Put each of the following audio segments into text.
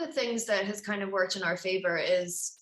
of the things that has kind of worked in our favor is,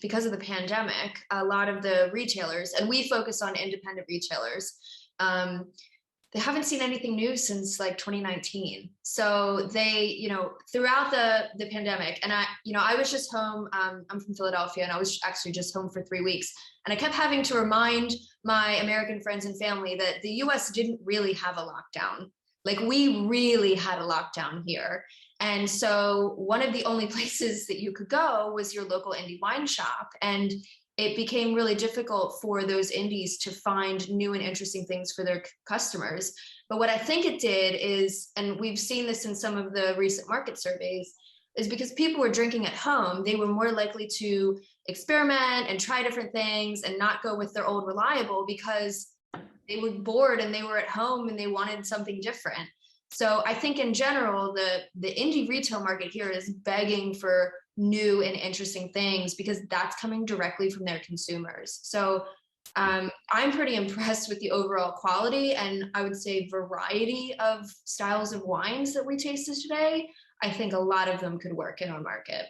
because of the pandemic, a lot of the retailers, and we focus on independent retailers, they haven't seen anything new since like 2019. So they, throughout the pandemic, and I was just home, I'm from Philadelphia, and I was actually just home for 3 weeks. And I kept having to remind my American friends and family that the US didn't really have a lockdown. Like, we really had a lockdown here. And so one of the only places that you could go was your local indie wine shop. And it became really difficult for those indies to find new and interesting things for their customers. But what I think it did is, and we've seen this in some of the recent market surveys, is because people were drinking at home, they were more likely to experiment and try different things and not go with their old reliable because they were bored and they were at home and they wanted something different. So I think in general, the indie retail market here is begging for new and interesting things because that's coming directly from their consumers. So I'm pretty impressed with the overall quality and I would say variety of styles of wines that we tasted today. I think a lot of them could work in our market.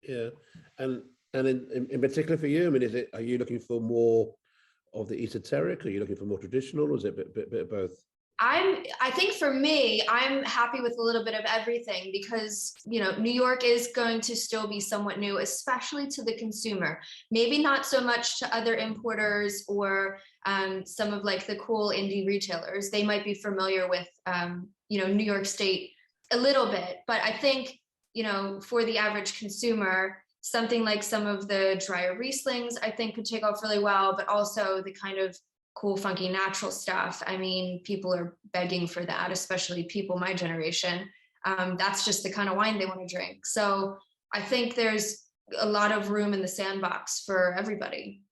Yeah, and in particular for you, I mean, are you looking for more of the esoteric? Are you looking for more traditional, or is it a bit of both? I think for me, I'm happy with a little bit of everything because, New York is going to still be somewhat new, especially to the consumer. Maybe not so much to other importers or some of like the cool indie retailers. They might be familiar with, New York State a little bit, but I think, for the average consumer, something like some of the drier Rieslings, I think could take off really well, but also the kind of cool, funky, natural stuff. I mean, people are begging for that, especially people my generation. That's just the kind of wine they want to drink. So I think there's a lot of room in the sandbox for everybody.